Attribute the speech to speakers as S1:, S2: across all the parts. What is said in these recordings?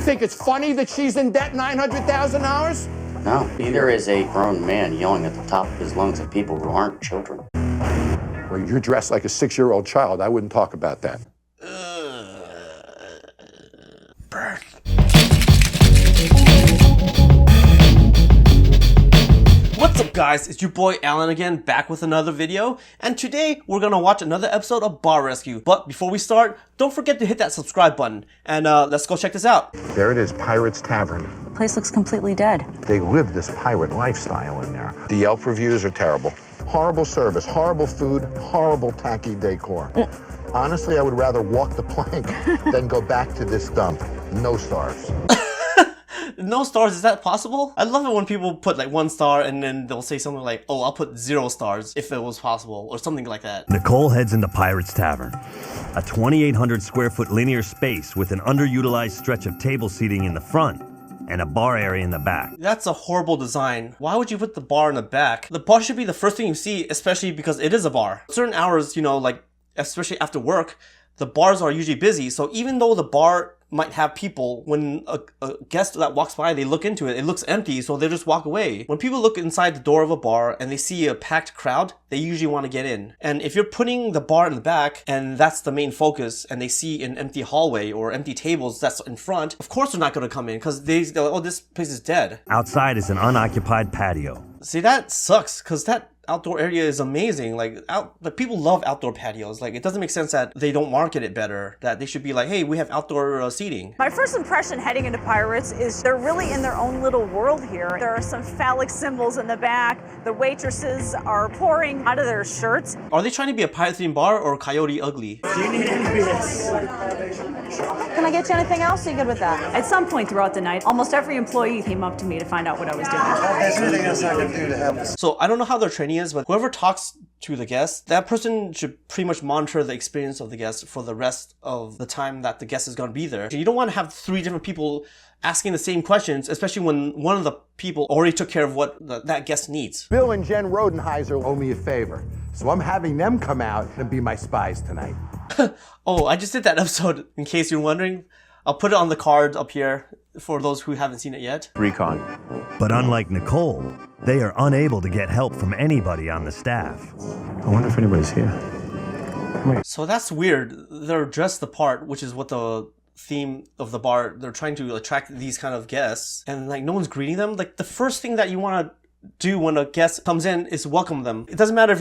S1: think it's funny that she's in debt $900,000?
S2: No, neither is a grown man yelling at the top of his lungs at people who aren't children.
S1: Well, you're dressed like a 6-year-old child. I wouldn't talk about that.
S3: Burn. What's up guys, it's your boy Alan again, back with another video, and today we're gonna watch another episode of Bar Rescue. But before we start, don't forget to hit that subscribe button, and let's go check this out.
S1: There it is, Piratz Tavern.
S4: The place looks completely dead.
S1: They live this pirate lifestyle in there. The Yelp reviews are terrible. Horrible service, horrible food, horrible tacky decor. Honestly, I would rather walk the plank than go back to this dump. No stars.
S3: No stars, is that possible? I love it when people put like 1 star and then they'll say something like, oh, I'll put 0 stars if it was possible, or something like that.
S5: Nicole heads into Piratz Tavern, a 2,800 square foot linear space with an underutilized stretch of table seating in the front and a bar area in the back.
S3: That's a horrible design. Why would you put the bar in the back? The bar should be the first thing you see, especially because it is a bar. Certain hours, you know, like especially after work, the bars are usually busy. So even though the bar might have people, when a guest that walks by, they look into it, it looks empty, so they just walk away. When people look inside the door of a bar and they see a packed crowd, they usually want to get in. And if you're putting the bar in the back and that's the main focus, and they see an empty hallway or empty tables that's in front, of course they're not going to come in because they're like, oh, this place is dead.
S5: Outside is an unoccupied patio.
S3: See, that sucks because that outdoor area is amazing. Like people love outdoor patios. Like, it doesn't make sense that they don't market it better, that they should be like, hey, we have outdoor seating.
S6: My first impression heading into Piratz is they're really in their own little world here. There are some phallic symbols in the back. The waitresses are pouring out of their shirts.
S3: Are they trying to be a pirate themed bar or Coyote Ugly?
S4: Can I get you anything else? Are you good with that?
S6: At some point throughout the night, almost every employee came up to me to find out what I was doing.
S7: There's anything else I can do to help us.
S3: So I don't know how their training is, but whoever talks to the guest, that person should pretty much monitor the experience of the guest for the rest of the time that the guest is going to be there. You don't want to have 3 different people asking the same questions, especially when one of the people already took care of what that guest needs.
S8: Bill and Jen Rodenheiser owe me a favor, so I'm having them come out and be my spies tonight.
S3: Oh, I just did that episode, in case you're wondering. I'll put it on the card up here for those who haven't seen it yet.
S8: Recon.
S5: But unlike Nicole, they are unable to get help from anybody on the staff.
S8: I wonder if anybody's here.
S3: So that's weird. They're dressed the part, which is what the theme of the bar, they're trying to attract these kind of guests, and like no one's greeting them. Like, the first thing that you want to do when a guest comes in is welcome them. It doesn't matter if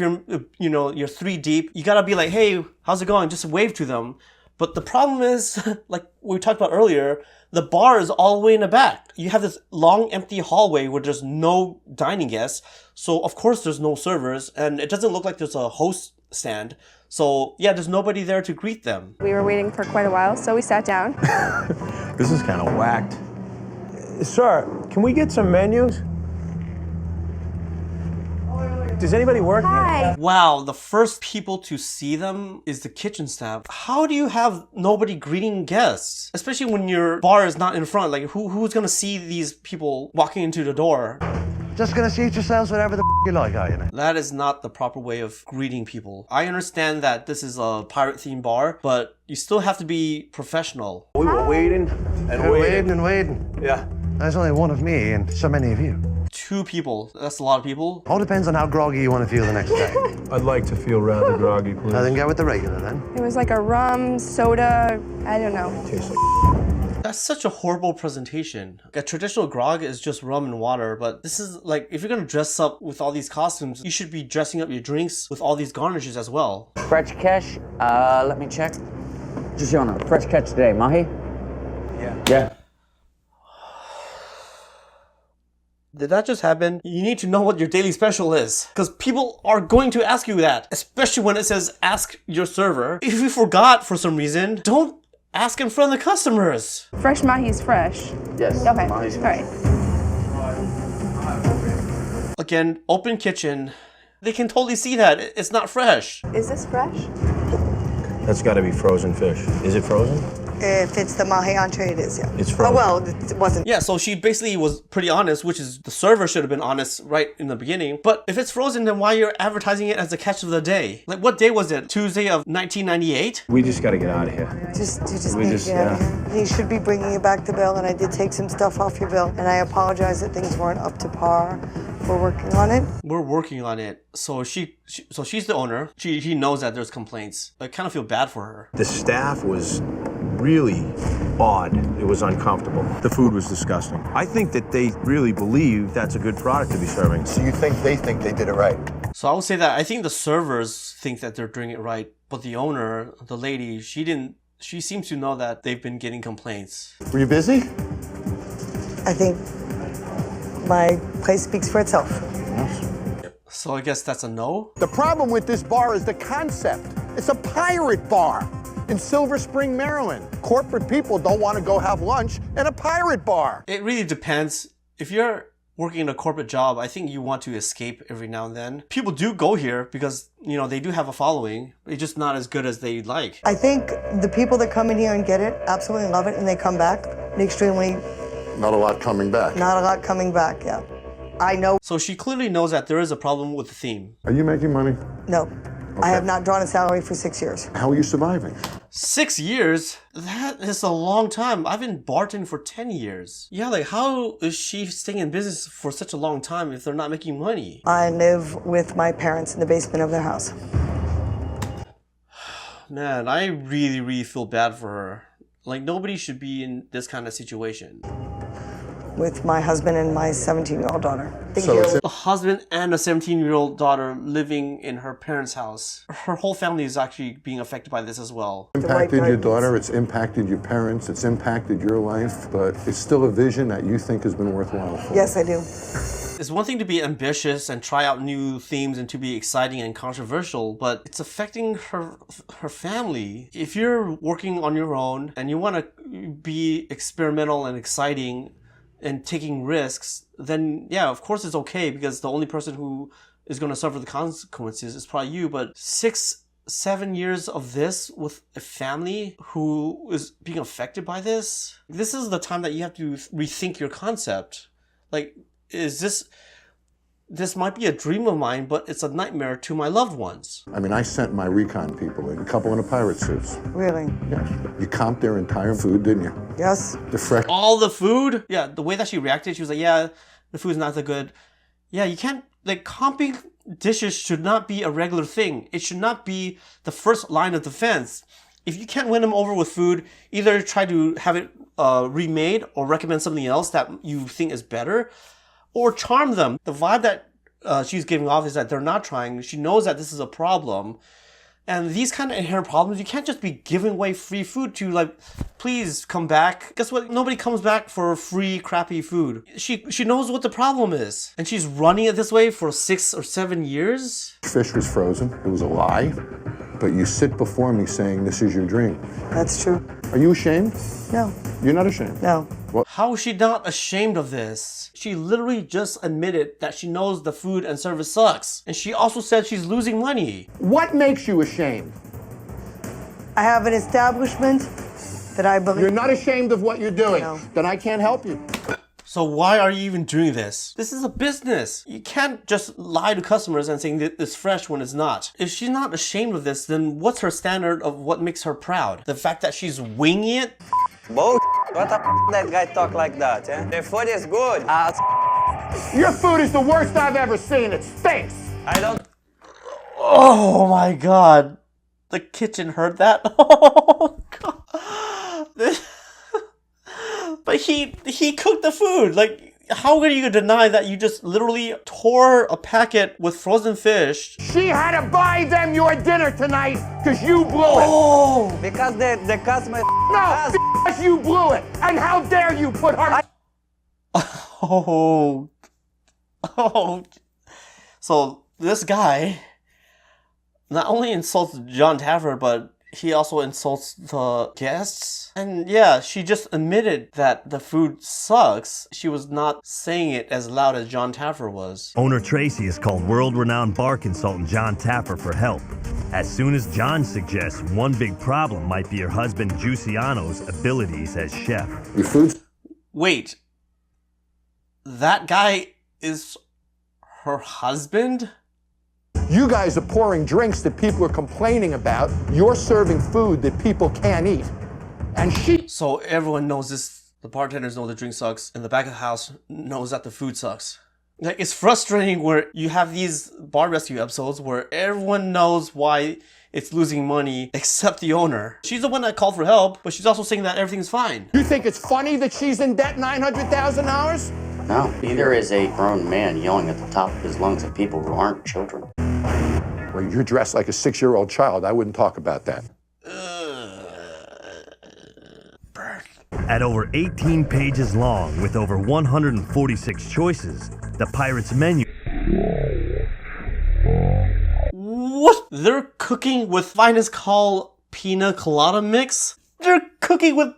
S3: you're 3 deep. You gotta be like, hey, how's it going? Just wave to them. But the problem is, like we talked about earlier, the bar is all the way in the back. You have this long empty hallway where there's no dining guests. So of course there's no servers, and it doesn't look like there's a host stand. So yeah, there's nobody there to greet them.
S9: We were waiting for quite a while, so we sat down.
S8: This is kind of whacked. Sir, can we get some menus? Does anybody work here?
S3: Wow, the first people to see them is the kitchen staff. How do you have nobody greeting guests? Especially when your bar is not in front. Like, who's gonna see these people walking into the door?
S7: Just gonna seat yourselves whatever the you like, are you?
S3: That is not the proper way of greeting people. I understand that this is a pirate themed bar, but you still have to be professional.
S8: We were waiting and waiting.
S7: and waiting.
S8: Yeah.
S7: There's only one of me and so many of you.
S3: 2 people, that's a lot of people.
S7: All depends on how groggy you want to feel the next day.
S8: I'd like to feel rather groggy, please.
S7: Now then go with the regular then.
S9: It was like a rum, soda, I don't know.
S8: Tastes like
S3: That's such a horrible presentation. A traditional grog is just rum and water, but this is like, if you're gonna dress up with all these costumes, you should be dressing up your drinks with all these garnishes as well.
S2: Fresh catch, let me check. Just fresh catch today, mahi? Yeah.
S3: Did that just happen? You need to know what your daily special is, because people are going to ask you that, especially when it says ask your server. If you forgot for some reason, don't ask in front of the customers.
S9: Fresh mahi's fresh.
S2: Yes.
S9: Okay,
S2: Mahi's
S9: all right.
S3: Again, open kitchen. They can totally see that. It's not fresh.
S9: Is this fresh?
S8: That's got to be frozen fish. Is it frozen?
S10: If it's the mahi entree, it is, yeah.
S11: It's frozen.
S10: Oh, well, it wasn't.
S3: Yeah, so she basically was pretty honest, which is the server should have been honest right in the beginning. But if it's frozen, then why you're advertising it as the catch of the day? Like, what day was it? Tuesday of 1998?
S11: We just got to get out of here.
S10: You just need to get out of here. He should be bringing you back the bill, and I did take some stuff off your bill, and I apologize that things weren't up to par. We're working on it.
S3: We're working on it. So she's the owner. She knows that there's complaints. I kind of feel bad for her.
S11: The staff was really odd. It was uncomfortable. The food was disgusting. I think that they really believe that's a good product to be serving.
S1: So you think they did it right?
S3: So I would say that I think the servers think that they're doing it right, but the owner, the lady, she seems to know that they've been getting complaints.
S1: Were you busy?
S10: I think my place speaks for itself.
S3: So I guess that's a no?
S8: The problem with this bar is the concept. It's a pirate bar in Silver Spring, Maryland. Corporate people don't want to go have lunch in a pirate bar.
S3: It really depends. If you're working in a corporate job, I think you want to escape every now and then. People do go here because, they do have a following. It's just not as good as they'd like.
S10: I think the people that come in here and get it absolutely love it, and they come back.
S1: Not a lot coming back.
S10: Not a lot coming back, yeah. I know.
S3: So she clearly knows that there is a problem with the theme.
S1: Are you making money?
S10: No.
S1: Okay.
S10: I have not drawn a salary for 6 years.
S1: How are you surviving?
S3: 6 years? That is a long time. I've been bartending for 10 years. Yeah, like how is she staying in business for such a long time if they're not making money?
S10: I live with my parents in the basement of their house.
S3: Man, I really, really feel bad for her. Like, nobody should be in this kind of situation.
S10: With my husband and my 17-year-old daughter.
S3: A husband and a 17-year-old daughter living in her parents' house. Her whole family is actually being affected by this as well.
S1: Impacted your daughter, it's impacted your parents, it's impacted your life, but it's still a vision that you think has been worthwhile for.
S10: Yes, I do.
S3: It's one thing to be ambitious and try out new themes and to be exciting and controversial, but it's affecting her family. If you're working on your own and you want to be experimental and exciting and taking risks, then yeah, of course it's okay, because the only person who is going to suffer the consequences is probably you. But 6-7 years of this with a family who is being affected by this is the time that you have to rethink your concept. Like, this might be a dream of mine, but it's a nightmare to my loved ones.
S1: I mean, I sent my recon people in, a couple in the pirate suits.
S10: Really?
S1: Yes. You comped their entire food, didn't you?
S10: Yes.
S1: The fresh.
S3: All the food? Yeah, the way that she reacted, she was like, yeah, the food's not that good. Yeah, you can't, like, comping dishes should not be a regular thing. It should not be the first line of defense. If you can't win them over with food, either try to have it remade or recommend something else that you think is better, or charm them. The vibe that she's giving off is that they're not trying. She knows that this is a problem. And these kind of inherent problems, you can't just be giving away free food to, like, please come back. Guess what? Nobody comes back for free, crappy food. She knows what the problem is. And she's running it this way for 6 or 7 years.
S1: Fish was frozen. It was a lie. But you sit before me saying this is your dream.
S10: That's true.
S1: Are you ashamed?
S10: No.
S1: You're not ashamed?
S10: No.
S1: Well,
S3: how is she not ashamed of this? She literally just admitted that she knows the food and service sucks. And she also said she's losing money.
S8: What makes you ashamed?
S10: I have an establishment that I believe...
S8: You're not ashamed of what you're doing.
S10: No.
S8: Then I can't help you.
S3: So why are you even doing this? This is a business. You can't just lie to customers and saying that it's fresh when it's not. If she's not ashamed of this, then what's her standard of what makes her proud? The fact that she's winging it?
S12: What the that guy talk like that, eh? The food is good.
S8: Your food is the worst I've ever seen. It stinks.
S12: I don't...
S3: Oh my god. The kitchen heard that? Oh god. But he cooked the food. Like, how are you gonna deny that you just literally tore a packet with frozen fish?
S8: She had to buy them your dinner tonight because you blew it.
S3: Oh!
S12: Because the customer...
S8: No, because you blew it. And how dare you put her...
S3: Oh. So this guy not only insults John Taffer, but he also insults the guests. And yeah, she just admitted that the food sucks. She was not saying it as loud as John Taffer was.
S5: Owner Tracy has called world-renowned bar consultant John Taffer for help. As soon as John suggests one big problem might be her husband Giussiano's abilities as chef.
S1: Your food's...
S3: Wait, that guy is her husband?
S8: You guys are pouring drinks that people are complaining about. You're serving food that people can't eat. And she...
S3: So everyone knows this. The bartenders know the drink sucks, and the back of the house knows that the food sucks. Like, it's frustrating where you have these bar rescue episodes where everyone knows why it's losing money except the owner. She's the one that called for help, but she's also saying that everything's fine.
S8: You think it's funny that she's in debt $900,000?
S2: No, neither is a grown man yelling at the top of his lungs at people who aren't children.
S1: Well, you're dressed like a 6-year-old child. I wouldn't talk about that.
S5: At over 18 pages long, with over 146 choices, the Pirates menu...
S3: What? They're cooking with finest call pina colada mix? They're cooking with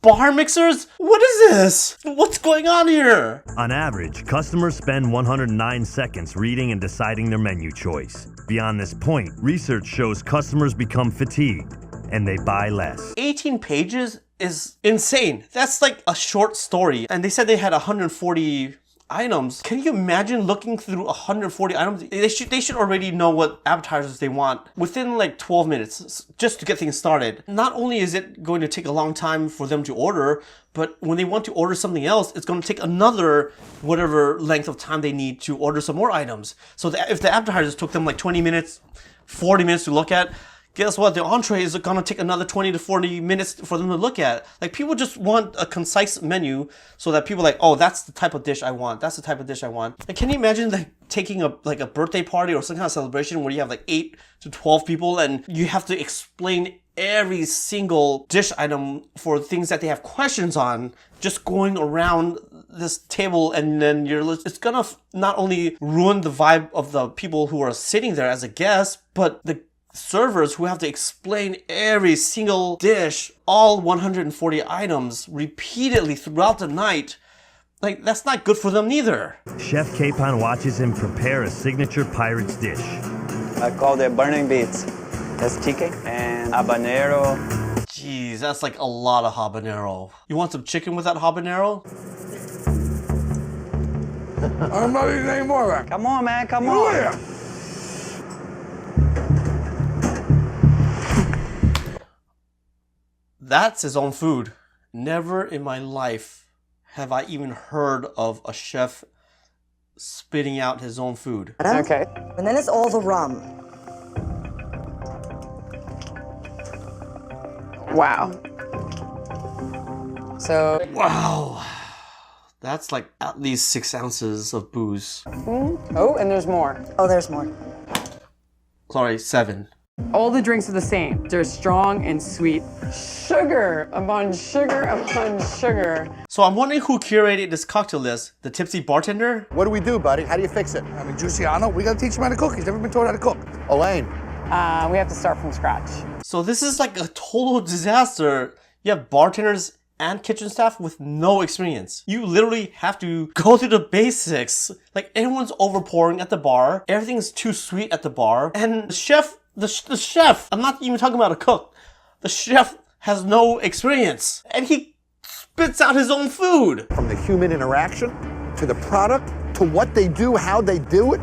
S3: bar mixers? What is this? What's going on here?
S5: On average, customers spend 109 seconds reading and deciding their menu choice. Beyond this point, research shows customers become fatigued and they buy less.
S3: 18 pages is insane. That's like a short story. And they said they had 140 items. Can you imagine looking through 140 items? They should already know what appetizers they want within like 12 minutes just to get things started. Not only is it going to take a long time for them to order, but when they want to order something else, it's going to take another whatever length of time they need to order some more items. So if the appetizers took them like 20 minutes, 40 minutes to look at, guess what? The entree is going to take another 20 to 40 minutes for them to look at. Like, people just want a concise menu so that people are like, oh, that's the type of dish I want. That's the type of dish I want. Like, can you imagine like taking a birthday party or some kind of celebration where you have like 8 to 12 people and you have to explain every single dish item for things that they have questions on, just going around this table, and then it's gonna not only ruin the vibe of the people who are sitting there as a guest, but the servers who have to explain every single dish, all 140 items, repeatedly throughout the night. Like, that's not good for them neither.
S5: Chef Capon watches him prepare a signature Pirates dish.
S12: I call it burning beets. That's chicken and habanero.
S3: Jeez, that's like a lot of habanero. You want some chicken with that habanero?
S8: I'm not eating anymore.
S12: Come on, man, come on.
S3: That's his own food. Never in my life have I even heard of a chef spitting out his own food.
S10: Okay. And then it's all the rum.
S9: Wow. So...
S3: Wow. That's like at least 6 ounces of booze.
S9: Oh, and there's more.
S10: Oh, there's more.
S3: Sorry, 7.
S9: All the drinks are the same. They're strong and sweet. Sugar upon sugar upon sugar.
S3: So I'm wondering who curated this cocktail list. The tipsy bartender?
S8: What do we do, buddy? How do you fix it?
S13: I mean, Giussiano, we gotta teach him how to cook. He's never been taught how to cook.
S8: Elaine.
S9: We have to start from scratch.
S3: So this is like a total disaster. You have bartenders and kitchen staff with no experience. You literally have to go through the basics. Like, everyone's overpouring at the bar. Everything's too sweet at the bar. And the chef, I'm not even talking about a cook. The chef has no experience. And he spits out his own food.
S8: From the human interaction, to the product, to what they do, how they do it.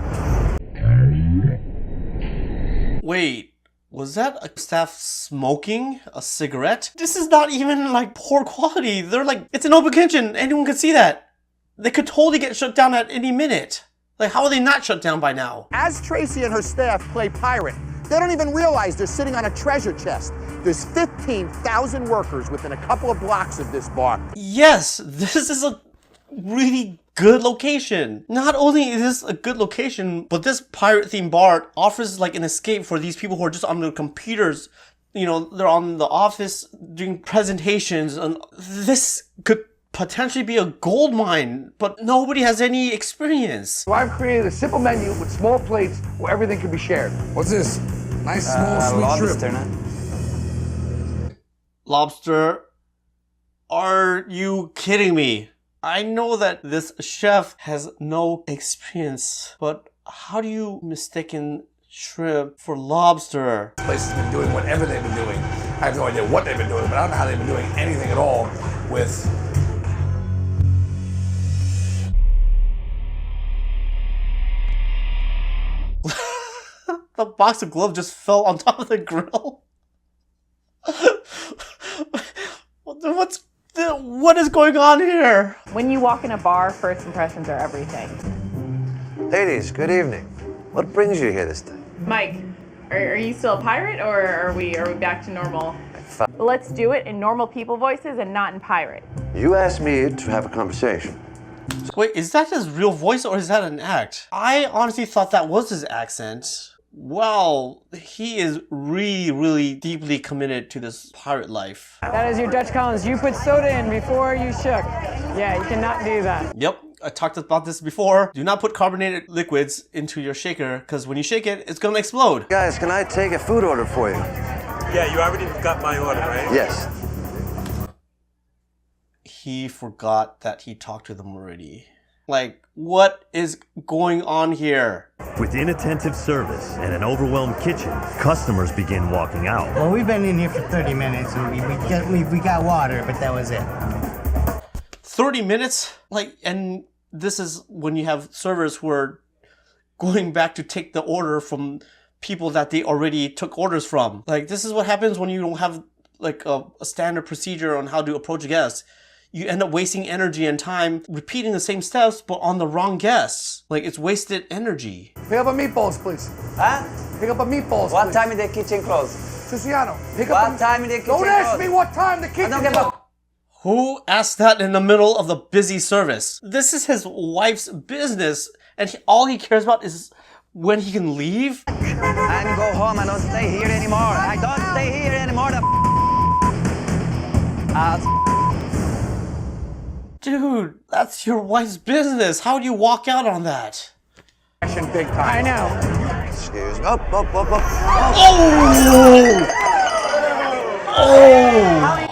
S3: Wait. Was that a staff smoking a cigarette? This is not even like poor quality. They're like, it's an open kitchen. Anyone can see that. They could totally get shut down at any minute. Like, how are they not shut down by now?
S8: As Tracy and her staff play pirate, they don't even realize they're sitting on a treasure chest. There's 15,000 workers within a couple of blocks of this bar.
S3: Yes, this is a really good location. Not only is this a good location, but this pirate-themed bar offers like an escape for these people who are just on their computers. You know, they're on the office doing presentations, and this could potentially be a gold mine, but nobody has any experience.
S13: So I've created a simple menu with small plates where everything can be shared. What's this? Nice small sweet shrimp.
S3: lobster. Are you kidding me? I know that this chef has no experience, but how do you mistaken shrimp for lobster?
S13: This place has been doing whatever they've been doing. I have no idea what they've been doing, but I don't know how they've been doing anything at all with...
S3: The box of gloves just fell on top of the grill. What is going on here?
S14: When you walk in a bar, first impressions are everything.
S7: Ladies, good evening. What brings you here this time?
S14: Mike, are you still a pirate, or are we back to normal? Let's do it in normal people voices and not in pirate.
S7: You asked me to have a conversation.
S3: Wait, is that his real voice or is that an act? I honestly thought that was his accent. Wow, he is really deeply committed to this pirate life.
S9: That is your Dutch Collins. You put soda in before you shook. Yeah, you cannot do that.
S3: Yep, I talked about this before. Do not put carbonated liquids into your shaker, because when you shake it, it's gonna explode.
S7: Guys, can I take a food order for you?
S11: Yeah, you already got my order, right?
S7: Yes.
S3: He forgot that he talked to them already. Like, what is going on here?
S5: With inattentive service and an overwhelmed kitchen, customers begin walking out.
S15: Well, we've been in here for 30 minutes and we got water, but that was it.
S3: 30 minutes? Like, and this is when you have servers who are going back to take the order from people that they already took orders from. Like, this is what happens when you don't have like a standard procedure on how to approach a guest. You end up wasting energy and time repeating the same steps, but on the wrong guests. Like, it's wasted energy.
S13: Pick up a meatballs, please.
S12: Huh?
S13: Pick up a meatballs,
S12: What
S13: please.
S12: time is the kitchen closed?
S13: Luciano, pick
S12: What
S13: up
S12: time is the kitchen
S13: Don't ask
S12: closed?
S13: me what time the kitchen closed.
S3: Who asked that in the middle of the busy service? This is his wife's business, and all he cares about is when he can leave.
S12: I go home. I don't stay here anymore. I don't stay here anymore.
S3: Dude, that's your wife's business. How do you walk out on that?
S13: Big time.
S9: I know.
S7: Excuse me. Up.
S3: Oh!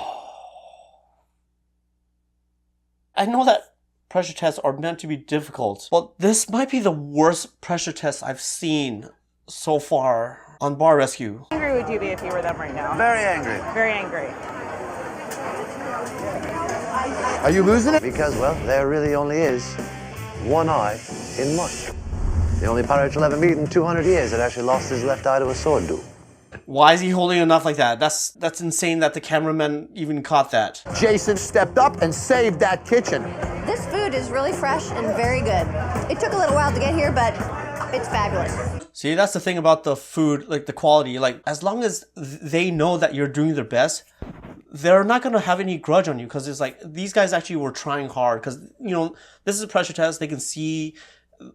S3: I know that pressure tests are meant to be difficult, but this might be the worst pressure test I've seen so far on Bar Rescue.
S6: How angry would you be if you were them right now?
S7: Very angry.
S6: Very angry.
S8: Are you losing it?
S7: Because, well, there really only is one eye in Mike. The only pirate you'll ever meet in 200 years that actually lost his left eye to a sword duel.
S3: Why is he holding enough like that? That's insane that the cameraman even caught that.
S8: Jason stepped up and saved that kitchen.
S16: This food is really fresh and very good. It took a little while to get here, but it's fabulous.
S3: See, that's the thing about the food, like the quality. Like, as long as they know that you're doing their best, they're not going to have any grudge on you, because it's like, these guys actually were trying hard, because, you know, this is a pressure test. They can see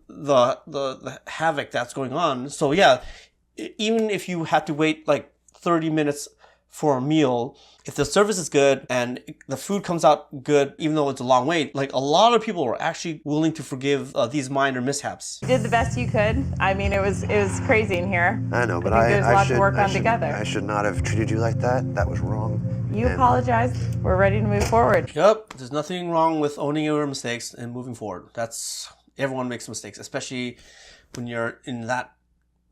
S3: the havoc that's going on. So yeah, even if you had to wait like 30 minutes for a meal, if the service is good and the food comes out good, even though it's a long wait, like, a lot of people are actually willing to forgive these minor mishaps.
S14: You did the best you could. I mean, it was crazy in here.
S7: I know, but
S14: I think there's a lot to work on together.
S7: I should not have treated you like that. That was wrong.
S14: You apologize. We're ready to move forward.
S3: Yep, there's nothing wrong with owning your mistakes and moving forward. Everyone makes mistakes, especially when you're in that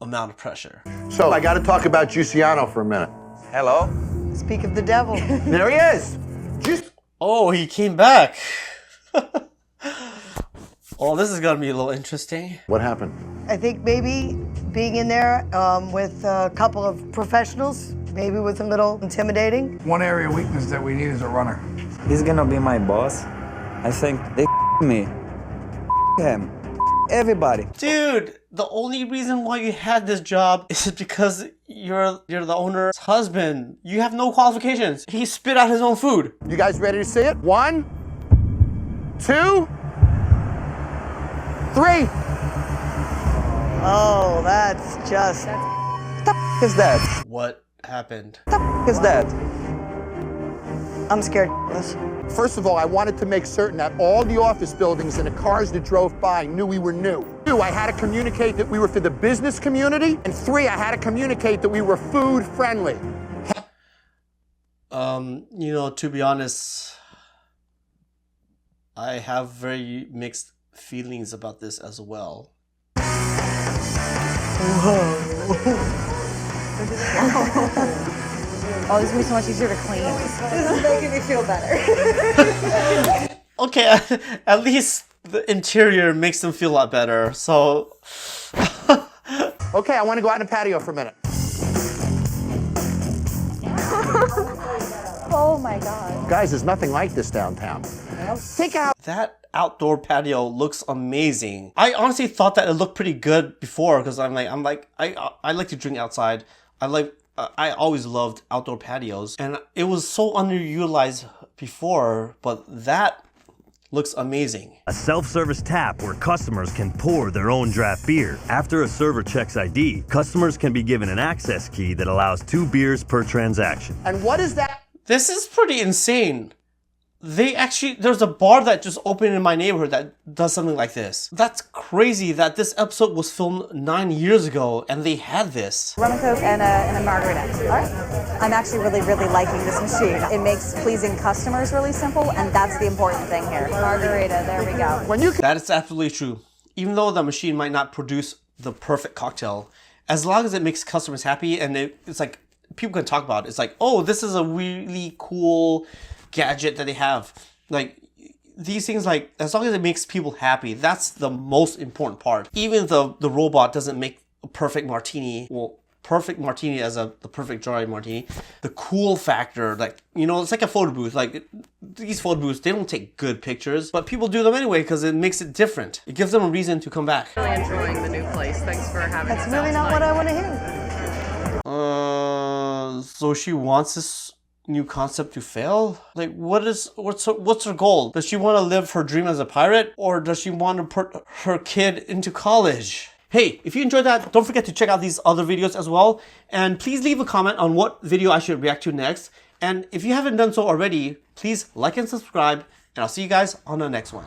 S3: amount of pressure.
S8: So I got to talk about Giussiano for a minute.
S12: Hello?
S10: Speak of the devil.
S8: There he is.
S3: Oh, he came back. Oh, this is going to be a little interesting.
S8: What happened?
S10: I think maybe being in there with a couple of professionals maybe was a little intimidating.
S13: One area of weakness that we need is a runner.
S12: He's gonna be my boss. I think they me. Him. Everybody.
S3: Dude, the only reason why you had this job is because you're the owner's husband. You have no qualifications. He spit out his own food.
S8: You guys ready to see it? 1, 2, 3.
S10: Oh, that's just...
S12: What the f is that?
S3: What happened?
S12: What the f is that?
S10: I'm scared.
S8: First of all, I wanted to make certain that all the office buildings and the cars that drove by knew we were new. 2, I had to communicate that we were for the business community. And 3, I had to communicate that we were food friendly.
S3: You know, to be honest, I have very mixed feelings about this as well.
S4: Oh, this is gonna be so much easier to clean.
S10: This is making me feel better.
S3: Okay, at least the interior makes them feel a lot better. So,
S8: Okay, I want to go out in the patio for a minute.
S4: Oh my God.
S8: Guys, there's nothing like this downtown. Take out.
S3: that outdoor patio looks amazing. I honestly thought that it looked pretty good before because I like to drink outside. I always loved outdoor patios, and it was so underutilized before, but that looks amazing.
S5: A self-service tap where customers can pour their own draft beer. After a server checks ID, customers can be given an access key that allows 2 beers per transaction.
S8: And what is that?
S3: This is pretty insane. There's a bar that just opened in my neighborhood that does something like this. That's crazy that this episode was filmed 9 years ago and they had this.
S4: Rum and Coke and a margarita. All right. I'm actually really liking this machine. It makes pleasing customers really simple, and that's the important thing here. Margarita, there we go.
S3: That is absolutely true. Even though the machine might not produce the perfect cocktail, as long as it makes customers happy and it's like, people can talk about it. It's like, oh, this is a really cool gadget that they have. Like, these things, like, as long as it makes people happy, that's the most important part. Even if the robot doesn't make a perfect martini, well, perfect martini as the perfect dry martini, the cool factor, like, you know, it's like a photo booth. Like, these photo booths, they don't take good pictures, but people do them anyway because it makes it different. It gives them a reason to come back.
S9: Really enjoying the new place. Thanks for having us.
S10: That's really not what I want to hear.
S3: So she wants this new concept to fail? Like, what's her goal? Does she want to live her dream as a pirate, or does she want to put her kid into college? Hey, if you enjoyed that, don't forget to check out these other videos as well, and please leave a comment on what video I should react to next. And if you haven't done so already, please like and subscribe, and I'll see you guys on the next one.